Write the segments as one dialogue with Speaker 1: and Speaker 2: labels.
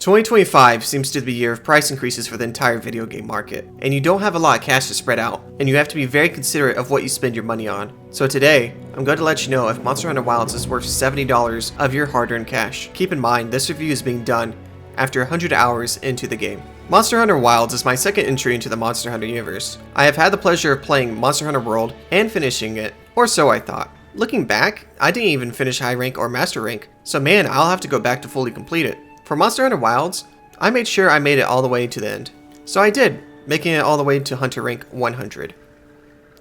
Speaker 1: 2025 seems to be the year of price increases for the entire video game market, and you don't have a lot of cash to spread out, and you have to be very considerate of what you spend your money on. So today, I'm going to let you know if Monster Hunter Wilds is worth $70 of your hard-earned cash. Keep in mind, this review is being done after 100 hours into the game. Monster Hunter Wilds is my second entry into the Monster Hunter universe. I have had the pleasure of playing Monster Hunter World and finishing it, or so I thought. Looking back, I didn't even finish high rank or master rank, so man, I'll have to go back to fully complete it. For Monster Hunter Wilds, I made sure I made it all the way to the end. So I did, making it all the way to Hunter rank 100.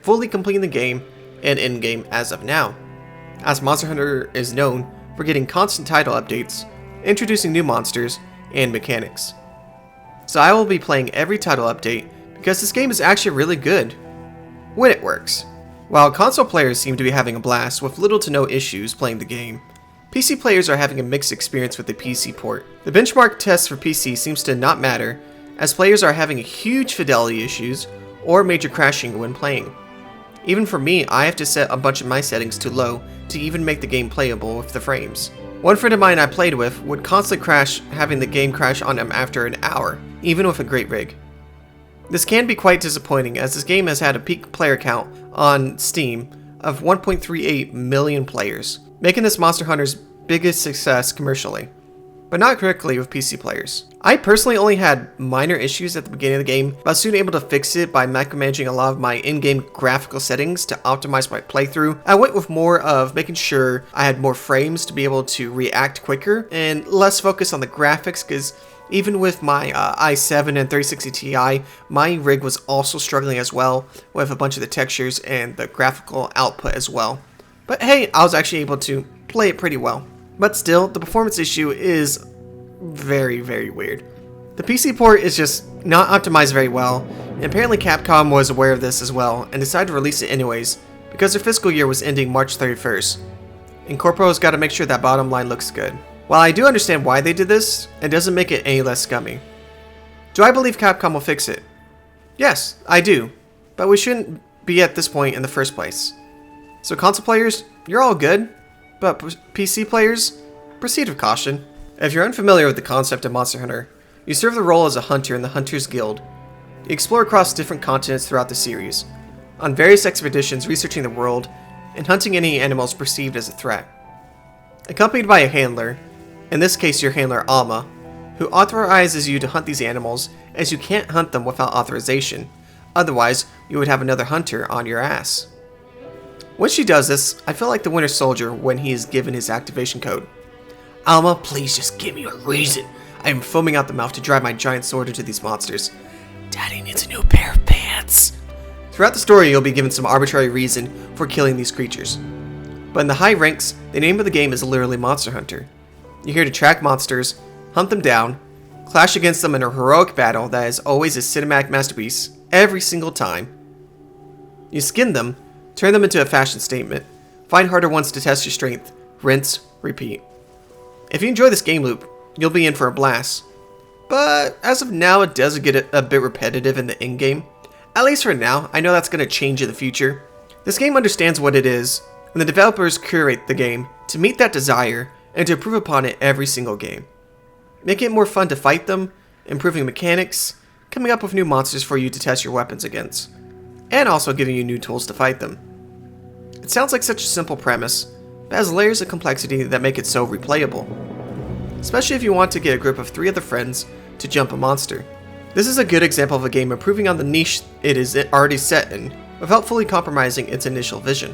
Speaker 1: Fully completing the game and endgame as of now, as Monster Hunter is known for getting constant title updates, introducing new monsters, and mechanics. So I will be playing every title update because this game is actually really good when it works. While console players seem to be having a blast with little to no issues playing the game, PC players are having a mixed experience with the PC port. The benchmark test for PC seems to not matter, as players are having huge fidelity issues or major crashing when playing. Even for me, I have to set a bunch of my settings to low to even make the game playable with the frames. One friend of mine I played with would constantly crash, having the game crash on him after an hour, even with a great rig. This can be quite disappointing, as this game has had a peak player count on Steam of 1.38 million players, making this Monster Hunter's biggest success commercially, but not critically with PC players. I personally only had minor issues at the beginning of the game, but I was soon able to fix it by micromanaging a lot of my in-game graphical settings to optimize my playthrough. I went with more of making sure I had more frames to be able to react quicker, and less focus on the graphics, because even with my i7 and 3060 Ti, my rig was also struggling as well with a bunch of the textures and the graphical output as well. But hey, I was actually able to play it pretty well. But still, the performance issue is very, very weird. The PC port is just not optimized very well, and apparently Capcom was aware of this as well and decided to release it anyways because their fiscal year was ending March 31st. And Corpo's got to make sure that bottom line looks good. While I do understand why they did this, it doesn't make it any less scummy. Do I believe Capcom will fix it? Yes, I do, but we shouldn't be at this point in the first place. So console players, you're all good, but PC players, proceed with caution. If you're unfamiliar with the concept of Monster Hunter, you serve the role as a hunter in the Hunter's Guild. You explore across different continents throughout the series, on various expeditions researching the world, and hunting any animals perceived as a threat. Accompanied by a handler, in this case your handler Alma, who authorizes you to hunt these animals, as you can't hunt them without authorization, otherwise you would have another hunter on your ass. When she does this, I feel like the Winter Soldier when he is given his activation code. Alma, please just give me a reason. I am foaming out the mouth to drive my giant sword into these monsters. Daddy needs a new pair of pants. Throughout the story, you'll be given some arbitrary reason for killing these creatures. But in the high ranks, the name of the game is literally Monster Hunter. You're here to track monsters, hunt them down, clash against them in a heroic battle that is always a cinematic masterpiece every single time. You skin them, turn them into a fashion statement, find harder ones to test your strength, rinse, repeat. If you enjoy this game loop, you'll be in for a blast. But as of now, it does get a bit repetitive in the in-game. At least for now, I know that's going to change in the future. This game understands what it is, and the developers curate the game to meet that desire and to improve upon it every single game. Making it more fun to fight them, improving mechanics, coming up with new monsters for you to test your weapons against, and also giving you new tools to fight them. It sounds like such a simple premise, but has layers of complexity that make it so replayable. Especially if you want to get a group of 3 other friends to jump a monster. This is a good example of a game improving on the niche it is already set in, without fully compromising its initial vision.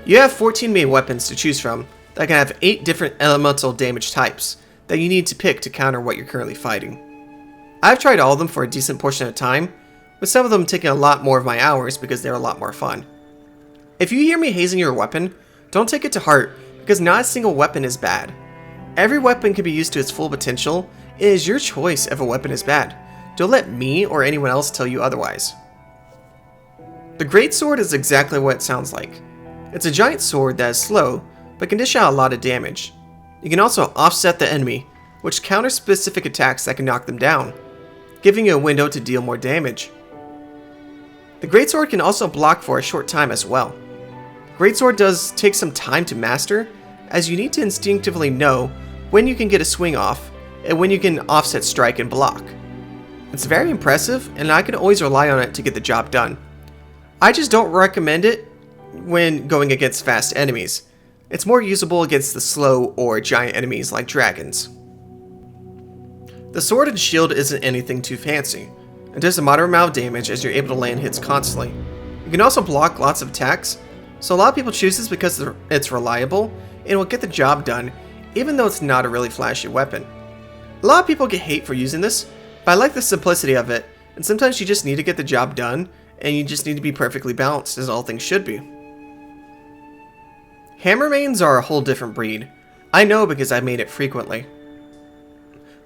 Speaker 1: You have 14 main weapons to choose from that can have 8 different elemental damage types that you need to pick to counter what you're currently fighting. I've tried all of them for a decent portion of time, with some of them taking a lot more of my hours because they're a lot more fun. If you hear me hazing your weapon, don't take it to heart, because not a single weapon is bad. Every weapon can be used to its full potential. It is your choice if a weapon is bad. Don't let me or anyone else tell you otherwise. The Greatsword is exactly what it sounds like. It's a giant sword that is slow, but can dish out a lot of damage. You can also offset the enemy, which counters specific attacks that can knock them down, giving you a window to deal more damage. The Greatsword can also block for a short time as well. Greatsword does take some time to master, as you need to instinctively know when you can get a swing off and when you can offset strike and block. It's very impressive, and I can always rely on it to get the job done. I just don't recommend it when going against fast enemies. It's more usable against the slow or giant enemies like dragons. The sword and shield isn't anything too fancy. It does a moderate amount of damage as you're able to land hits constantly. You can also block lots of attacks, so a lot of people choose this because it's reliable and will get the job done even though it's not a really flashy weapon. A lot of people get hate for using this, but I like the simplicity of it, and sometimes you just need to get the job done and you just need to be perfectly balanced as all things should be. Hammer mains are a whole different breed. I know because I made it frequently.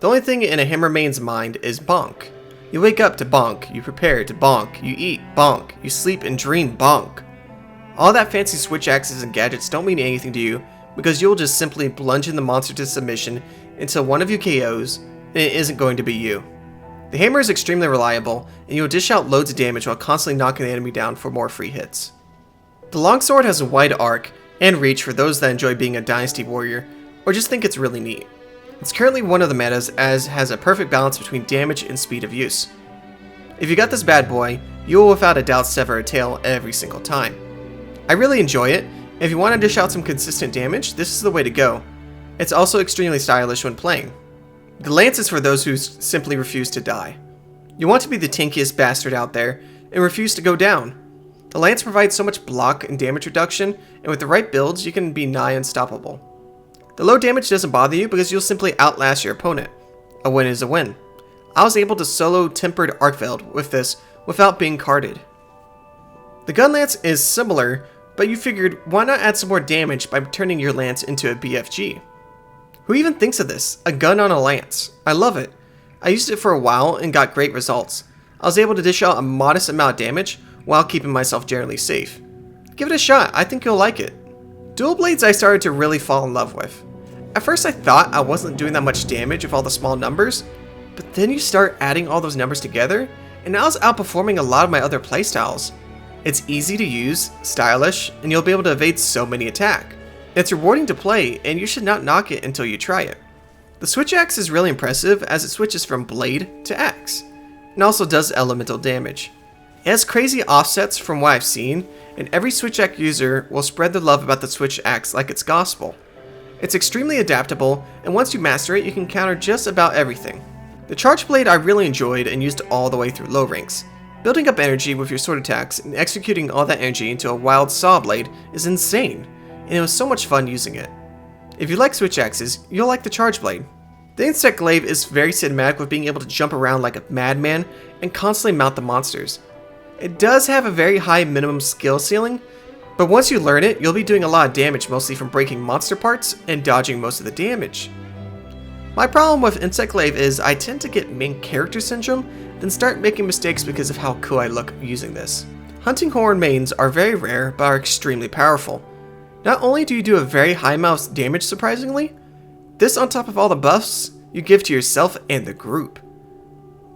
Speaker 1: The only thing in a hammer main's mind is bonk. You wake up to bonk, you prepare to bonk, you eat bonk, you sleep and dream bonk. All that fancy switch axes and gadgets don't mean anything to you because you'll just simply plunge in the monster to submission until one of you KOs, and it isn't going to be you. The hammer is extremely reliable, and you'll dish out loads of damage while constantly knocking the enemy down for more free hits. The longsword has a wide arc and reach for those that enjoy being a dynasty warrior or just think it's really neat. It's currently one of the metas as has a perfect balance between damage and speed of use. If you got this bad boy, you will without a doubt sever a tail every single time. I really enjoy it, and if you want to dish out some consistent damage, this is the way to go. It's also extremely stylish when playing. The lance is for those who simply refuse to die. You want to be the tankiest bastard out there and refuse to go down. The lance provides so much block and damage reduction, and with the right builds, you can be nigh unstoppable. The low damage doesn't bother you because you'll simply outlast your opponent. A win is a win. I was able to solo Tempered Arcveld with this without being carded. The gun lance is similar, but you figured why not add some more damage by turning your lance into a BFG? Who even thinks of this? A gun on a lance. I love it. I used it for a while and got great results. I was able to dish out a modest amount of damage while keeping myself generally safe. Give it a shot, I think you'll like it. Dual blades I started to really fall in love with. At first I thought I wasn't doing that much damage with all the small numbers, but then you start adding all those numbers together, and I was outperforming a lot of my other playstyles. It's easy to use, stylish, and you'll be able to evade so many attacks. It's rewarding to play, and you should not knock it until you try it. The switch axe is really impressive as it switches from blade to axe, and also does elemental damage. It has crazy offsets from what I've seen, and every switch axe user will spread the love about the switch axe like it's gospel. It's extremely adaptable, and once you master it, you can counter just about everything. The charge blade I really enjoyed and used all the way through low ranks. Building up energy with your sword attacks and executing all that energy into a wild saw blade is insane, and it was so much fun using it. If you like switch axes, you'll like the charge blade. The insect glaive is very cinematic with being able to jump around like a madman and constantly mount the monsters. It does have a very high minimum skill ceiling, but once you learn it, you'll be doing a lot of damage mostly from breaking monster parts and dodging most of the damage. My problem with Insect Glaive is I tend to get main character syndrome, then start making mistakes because of how cool I look using this. Hunting Horn mains are very rare, but are extremely powerful. Not only do you do a very high amount of damage surprisingly, this on top of all the buffs you give to yourself and the group.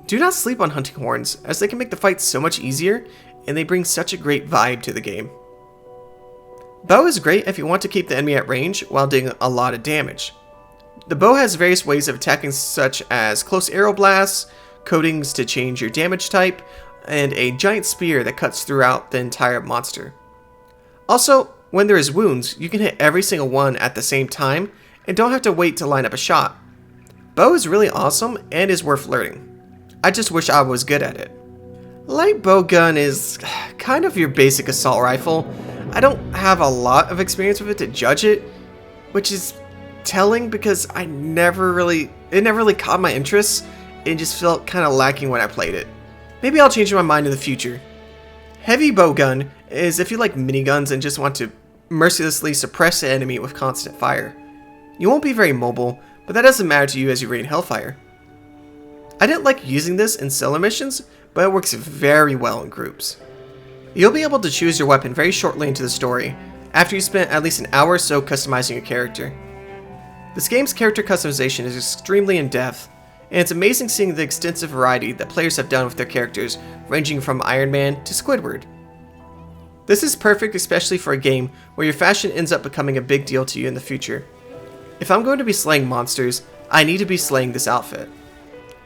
Speaker 1: Do not sleep on Hunting Horns, as they can make the fight so much easier, and they bring such a great vibe to the game. Bow is great if you want to keep the enemy at range while doing a lot of damage. The bow has various ways of attacking such as close arrow blasts, coatings to change your damage type, and a giant spear that cuts throughout the entire monster. Also, when there is wounds, you can hit every single one at the same time and don't have to wait to line up a shot. Bow is really awesome and is worth learning. I just wish I was good at it. Light bow gun is kind of your basic assault rifle. I don't have a lot of experience with it to judge it, which is telling because it never really caught my interest and just felt kind of lacking when I played it. Maybe I'll change my mind in the future. Heavy bow gun is if you like miniguns and just want to mercilessly suppress the enemy with constant fire. You won't be very mobile, but that doesn't matter to you as you rain Hellfire. I didn't like using this in solo missions, but it works very well in groups. You'll be able to choose your weapon very shortly into the story, after you spend at least an hour or so customizing your character. This game's character customization is extremely in-depth, and it's amazing seeing the extensive variety that players have done with their characters, ranging from Iron Man to Squidward. This is perfect especially for a game where your fashion ends up becoming a big deal to you in the future. If I'm going to be slaying monsters, I need to be slaying this outfit.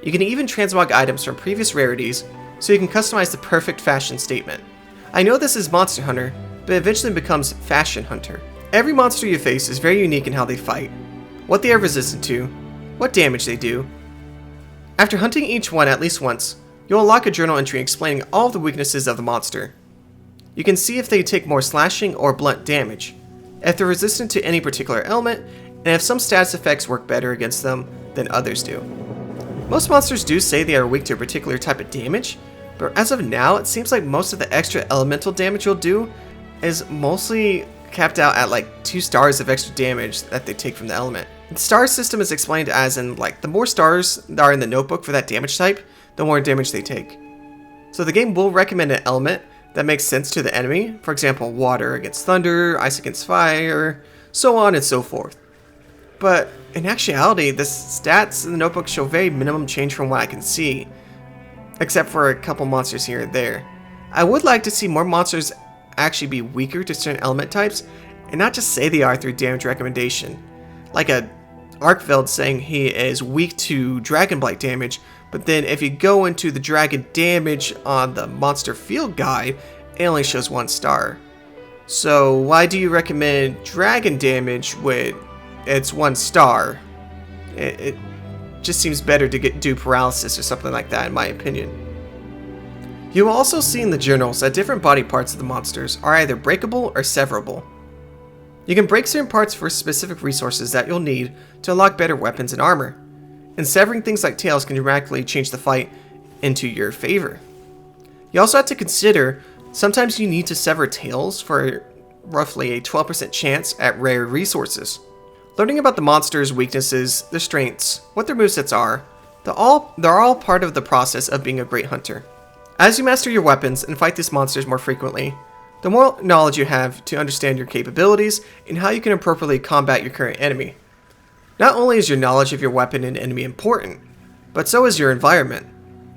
Speaker 1: You can even transmog items from previous rarities, so you can customize the perfect fashion statement. I know this is Monster Hunter, but eventually becomes Fashion Hunter. Every monster you face is very unique in how they fight, what they are resistant to, what damage they do. After hunting each one at least once, you'll unlock a journal entry explaining all of the weaknesses of the monster. You can see if they take more slashing or blunt damage, if they're resistant to any particular element, and if some status effects work better against them than others do. Most monsters do say they are weak to a particular type of damage, but as of now, it seems like most of the extra elemental damage you'll do is mostly capped out at like 2 stars of extra damage that they take from the element. The star system is explained as in like the more stars that are in the notebook for that damage type, the more damage they take. So the game will recommend an element that makes sense to the enemy, for example water against thunder, ice against fire, so on and so forth. But in actuality, the stats in the notebook show very minimum change from what I can see, except for a couple monsters here and there. I would like to see more monsters actually be weaker to certain element types, and not just say they are through damage recommendation. Like a Arkveld saying he is weak to Dragon Blight damage, but then if you go into the dragon damage on the monster field guide, it only shows 1 star. So why do you recommend dragon damage when it's 1 star? It just seems better to do paralysis or something like that, in my opinion. You will also see in the journals that different body parts of the monsters are either breakable or severable. You can break certain parts for specific resources that you'll need to unlock better weapons and armor, and severing things like tails can dramatically change the fight into your favor. You also have to consider sometimes you need to sever tails for roughly a 12% chance at rare resources. Learning about the monster's weaknesses, their strengths, what their movesets are, they're all part of the process of being a great hunter. As you master your weapons and fight these monsters more frequently, the more knowledge you have to understand your capabilities and how you can appropriately combat your current enemy. Not only is your knowledge of your weapon and enemy important, but so is your environment.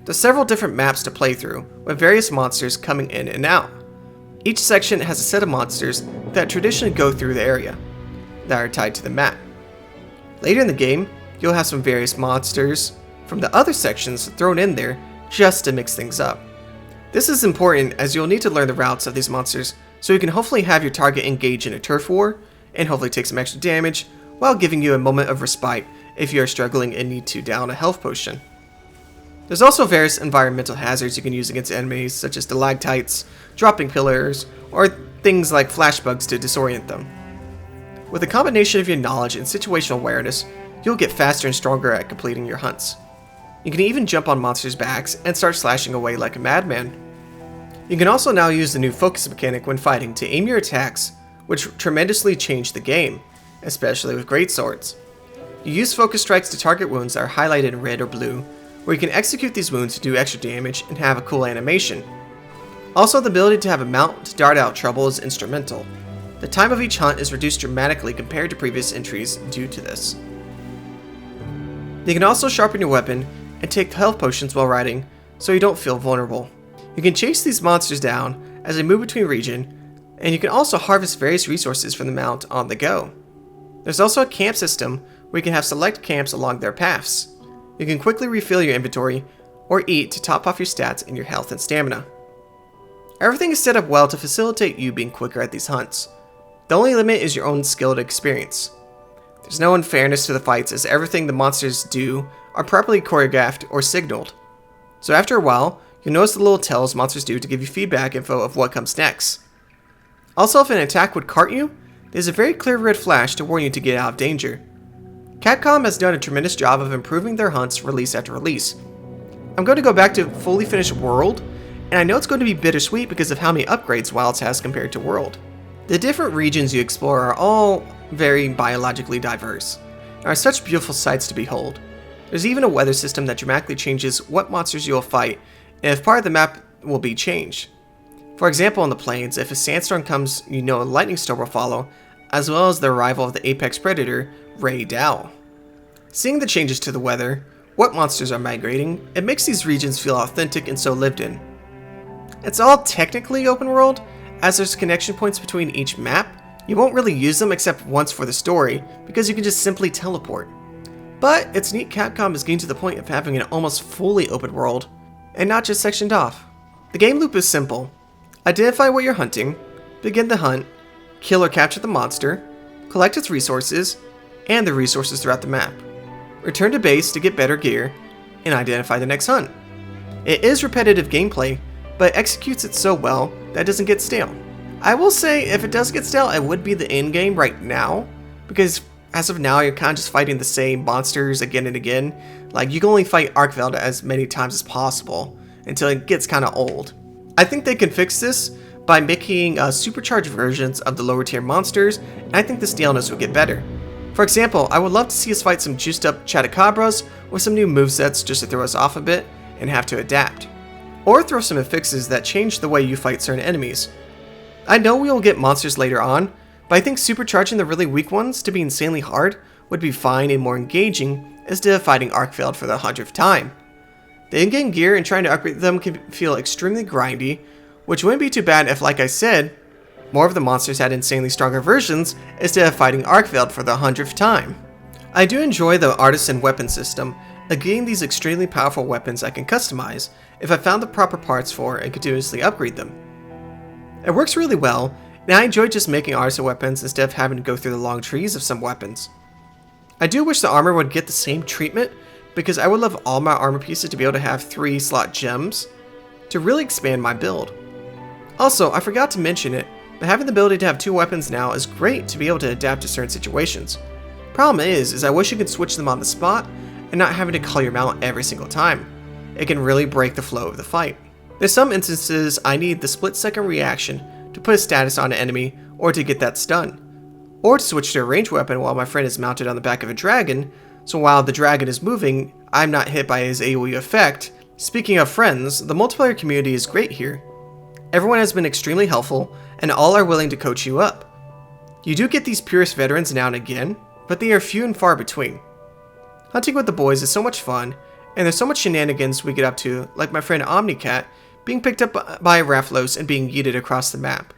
Speaker 1: There's several different maps to play through, with various monsters coming in and out. Each section has a set of monsters that traditionally go through the area, that are tied to the map. Later in the game, you'll have some various monsters from the other sections thrown in there just to mix things up. This is important as you'll need to learn the routes of these monsters so you can hopefully have your target engage in a turf war and hopefully take some extra damage while giving you a moment of respite if you are struggling and need to down a health potion. There's also various environmental hazards you can use against enemies such as stalactites, dropping pillars, or things like flashbugs to disorient them. With a combination of your knowledge and situational awareness, you'll get faster and stronger at completing your hunts. You can even jump on monsters' backs and start slashing away like a madman. You can also now use the new focus mechanic when fighting to aim your attacks, which tremendously changed the game, especially with greatswords. You use focus strikes to target wounds that are highlighted in red or blue, where you can execute these wounds to do extra damage and have a cool animation. Also, the ability to have a mount to dart out trouble is instrumental. The time of each hunt is reduced dramatically compared to previous entries due to this. You can also sharpen your weapon and take health potions while riding so you don't feel vulnerable. You can chase these monsters down as they move between regions, and you can also harvest various resources from the mount on the go. There's also a camp system where you can have select camps along their paths. You can quickly refill your inventory or eat to top off your stats and your health and stamina. Everything is set up well to facilitate you being quicker at these hunts. The only limit is your own skill and experience. There's no unfairness to the fights as everything the monsters do are properly choreographed or signaled. So after a while, you'll notice the little tells monsters do to give you feedback info of what comes next. Also, if an attack would cart you, there's a very clear red flash to warn you to get out of danger. Capcom has done a tremendous job of improving their hunts release after release. I'm going to go back to fully finished World, and I know it's going to be bittersweet because of how many upgrades Wilds has compared to World. The different regions you explore are all very biologically diverse, and are such beautiful sights to behold. There's even a weather system that dramatically changes what monsters you'll fight, and if part of the map will be changed. For example, on the plains, if a sandstorm comes, you know a lightning storm will follow, as well as the arrival of the apex predator, Ray Dow. Seeing the changes to the weather, what monsters are migrating, it makes these regions feel authentic and so lived in. It's all technically open world, as there's connection points between each map. You won't really use them except once for the story, because you can just simply teleport. But it's neat Capcom is getting to the point of having an almost fully open world, and not just sectioned off. The game loop is simple. Identify what you're hunting, begin the hunt, kill or capture the monster, collect its resources, and the resources throughout the map. Return to base to get better gear, and identify the next hunt. It is repetitive gameplay, but executes it so well that it doesn't get stale. I will say, if it does get stale, it would be the endgame right now, because as of now, you're kind of just fighting the same monsters again and again. Like, you can only fight Arkveld as many times as possible, until it gets kind of old. I think they can fix this by making supercharged versions of the lower tier monsters, and I think the staleness would get better. For example, I would love to see us fight some juiced up Chatacabras with some new movesets just to throw us off a bit and have to adapt. Or throw some fixes that change the way you fight certain enemies. I know we will get monsters later on, but I think supercharging the really weak ones to be insanely hard would be fine and more engaging instead of fighting Arkveld for the 100th time. The in-game gear and trying to upgrade them can feel extremely grindy, which wouldn't be too bad if, like I said, more of the monsters had insanely stronger versions instead of fighting Arkveld for the 100th time. I do enjoy the artisan weapon system, getting these extremely powerful weapons I can customize if I found the proper parts for and continuously upgrade them. It works really well, and I enjoy just making artisan weapons instead of having to go through the long trees of some weapons. I do wish the armor would get the same treatment, because I would love all my armor pieces to be able to have 3 slot gems to really expand my build. Also, I forgot to mention it, but having the ability to have 2 weapons now is great to be able to adapt to certain situations. Problem is I wish you could switch them on the spot and not having to call your mount every single time. It can really break the flow of the fight. There's some instances I need the split-second reaction to put a status on an enemy or to get that stun, or to switch to a ranged weapon while my friend is mounted on the back of a dragon, so while the dragon is moving, I'm not hit by his AoE effect. Speaking of friends, the multiplayer community is great here. Everyone has been extremely helpful, and all are willing to coach you up. You do get these purist veterans now and again, but they are few and far between. Hunting with the boys is so much fun, and there's so much shenanigans we get up to, like my friend Omnicat being picked up by a Raphlos and being yeeted across the map.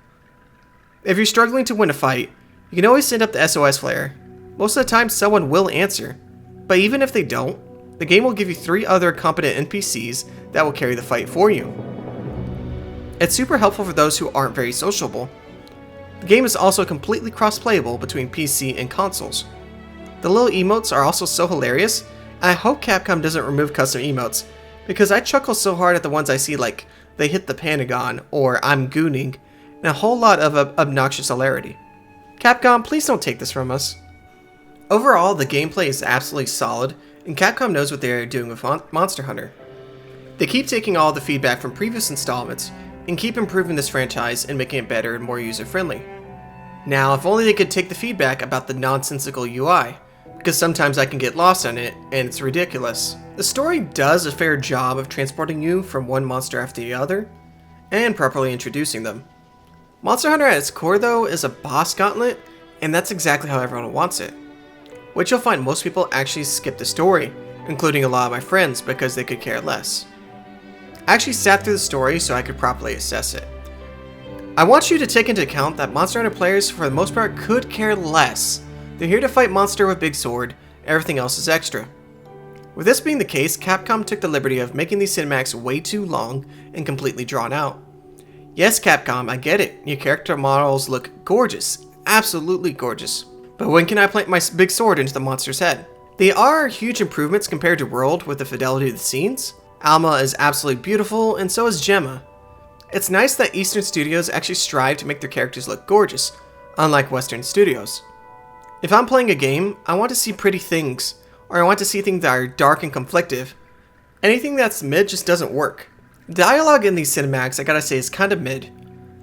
Speaker 1: If you're struggling to win a fight, you can always send up the SOS flare. Most of the time someone will answer, but even if they don't, the game will give you 3 other competent NPCs that will carry the fight for you. It's super helpful for those who aren't very sociable. The game is also completely cross-playable between PC and consoles. The little emotes are also so hilarious, and I hope Capcom doesn't remove custom emotes, because I chuckle so hard at the ones I see like, they hit the Pentagon, or I'm gooning, and a whole lot of obnoxious hilarity. Capcom, please don't take this from us. Overall, the gameplay is absolutely solid, and Capcom knows what they are doing with Monster Hunter. They keep taking all the feedback from previous installments, and keep improving this franchise and making it better and more user-friendly. Now, if only they could take the feedback about the nonsensical UI, because sometimes I can get lost on it, and it's ridiculous. The story does a fair job of transporting you from one monster after the other, and properly introducing them. Monster Hunter at its core though is a boss gauntlet, and that's exactly how everyone wants it. Which you'll find most people actually skip the story, including a lot of my friends because they could care less. I actually sat through the story so I could properly assess it. I want you to take into account that Monster Hunter players for the most part could care less. They're here to fight monster with big sword, everything else is extra. With this being the case, Capcom took the liberty of making these cinematics way too long and completely drawn out. Yes, Capcom, I get it, your character models look gorgeous, absolutely gorgeous. But when can I plant my big sword into the monster's head? They are huge improvements compared to World with the fidelity of the scenes. Alma is absolutely beautiful, and so is Gemma. It's nice that Eastern studios actually strive to make their characters look gorgeous, unlike Western studios. If I'm playing a game, I want to see pretty things, or I want to see things that are dark and conflictive. Anything that's mid just doesn't work. Dialogue in these cinematics, I gotta say, is kinda mid.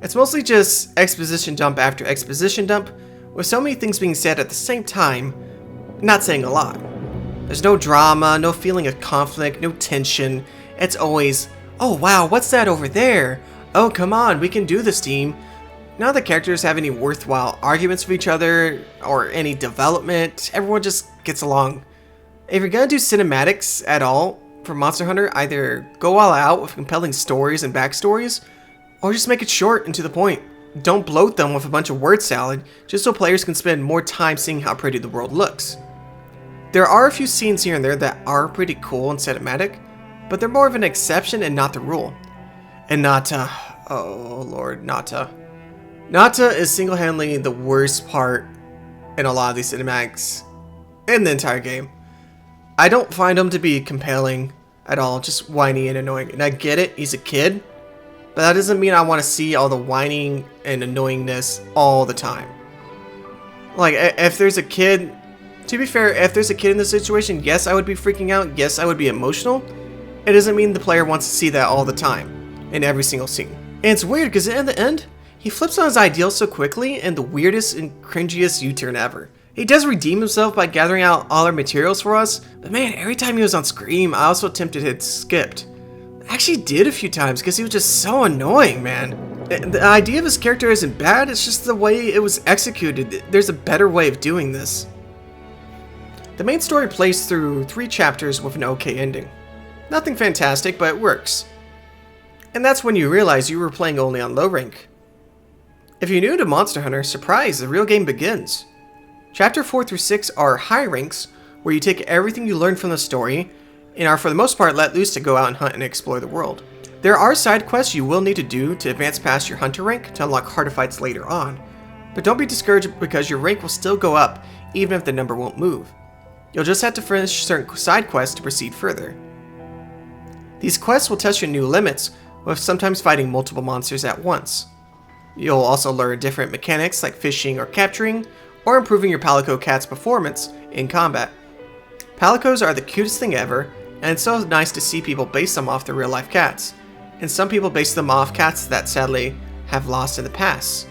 Speaker 1: It's mostly just exposition dump after exposition dump, with so many things being said at the same time, not saying a lot. There's no drama, no feeling of conflict, no tension. It's always, oh wow, what's that over there? Oh come on, we can do this, team. None of the characters have any worthwhile arguments with each other, or any development. Everyone just gets along. If you're gonna do cinematics at all for Monster Hunter, either go all out with compelling stories and backstories, or just make it short and to the point. Don't bloat them with a bunch of word salad, just so players can spend more time seeing how pretty the world looks. There are a few scenes here and there that are pretty cool and cinematic, but they're more of an exception and not the rule. And Nata, oh lord, Nata. Nata is single-handedly the worst part in a lot of these cinematics in the entire game. I don't find him to be compelling at all, just whiny and annoying. And I get it, he's a kid, but that doesn't mean I want to see all the whining and annoyingness all the time. Like, if there's a kid, to be fair, if there's a kid in this situation, yes, I would be freaking out, yes, I would be emotional. It doesn't mean the player wants to see that all the time, in every single scene. And it's weird, because in the end, he flips on his ideals so quickly in the weirdest and cringiest U-turn ever. He does redeem himself by gathering out all our materials for us, but man, every time he was on screen, I also attempted to hit skipped. I actually did a few times because he was just so annoying, man. The idea of his character isn't bad, it's just the way it was executed. There's a better way of doing this. The main story plays through 3 chapters with an okay ending. Nothing fantastic, but it works. And that's when you realize you were playing only on low rank. If you're new to Monster Hunter, surprise, the real game begins. Chapter 4 through 6 are high ranks, where you take everything you learn from the story, and are for the most part let loose to go out and hunt and explore the world. There are side quests you will need to do to advance past your hunter rank to unlock harder fights later on, but don't be discouraged because your rank will still go up even if the number won't move. You'll just have to finish certain side quests to proceed further. These quests will test your new limits, with sometimes fighting multiple monsters at once. You'll also learn different mechanics like fishing or capturing, or improving your Palico cat's performance in combat. Palicos are the cutest thing ever, and it's so nice to see people base them off their real life cats, and some people base them off cats that sadly have lost in the past.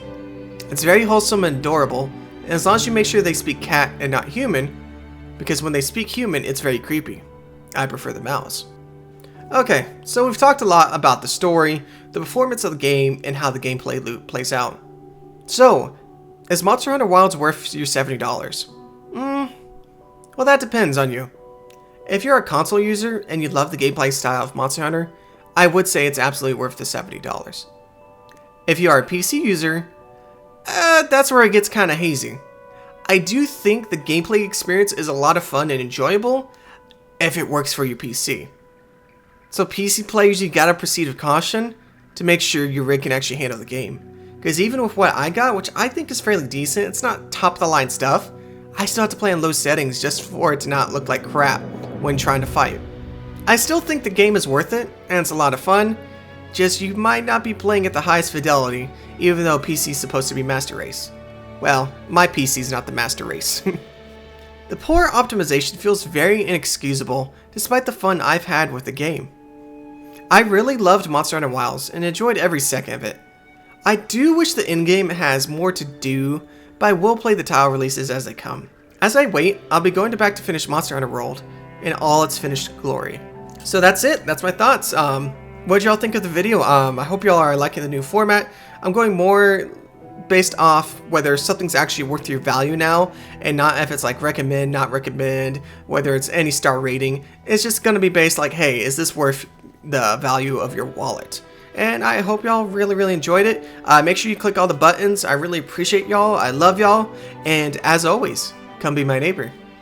Speaker 1: It's very wholesome and adorable, and as long as you make sure they speak cat and not human, because when they speak human it's very creepy. I prefer the mouse. Okay, so we've talked a lot about the story, the performance of the game, and how the gameplay loop plays out. So, is Monster Hunter Wilds worth your $70? Well, that depends on you. If you're a console user and you love the gameplay style of Monster Hunter, I would say it's absolutely worth the $70. If you are a PC user, that's where it gets kind of hazy. I do think the gameplay experience is a lot of fun and enjoyable if it works for your PC. So PC players, you gotta proceed with caution to make sure your rig can actually handle the game. Because even with what I got, which I think is fairly decent, it's not top of the line stuff, I still have to play in low settings just for it to not look like crap when trying to fight. I still think the game is worth it, and it's a lot of fun, just you might not be playing at the highest fidelity, even though PC is supposed to be master race. Well, my PC is not the master race. The poor optimization feels very inexcusable despite the fun I've had with the game. I really loved Monster Hunter Wilds and enjoyed every second of it. I do wish the endgame has more to do, but I will play the tile releases as they come. As I wait, I'll be going back to finish Monster Hunter World in all its finished glory. So that's it, that's my thoughts. What did y'all think of the video? I hope y'all are liking the new format. I'm going more based off whether something's actually worth your value now, and not if it's like recommend, not recommend, whether it's any star rating. It's just gonna be based like, hey, is this worth the value of your wallet? And I hope y'all really enjoyed it. Make sure you click all the buttons. I really appreciate y'all. I love y'all. And as always, come be my neighbor.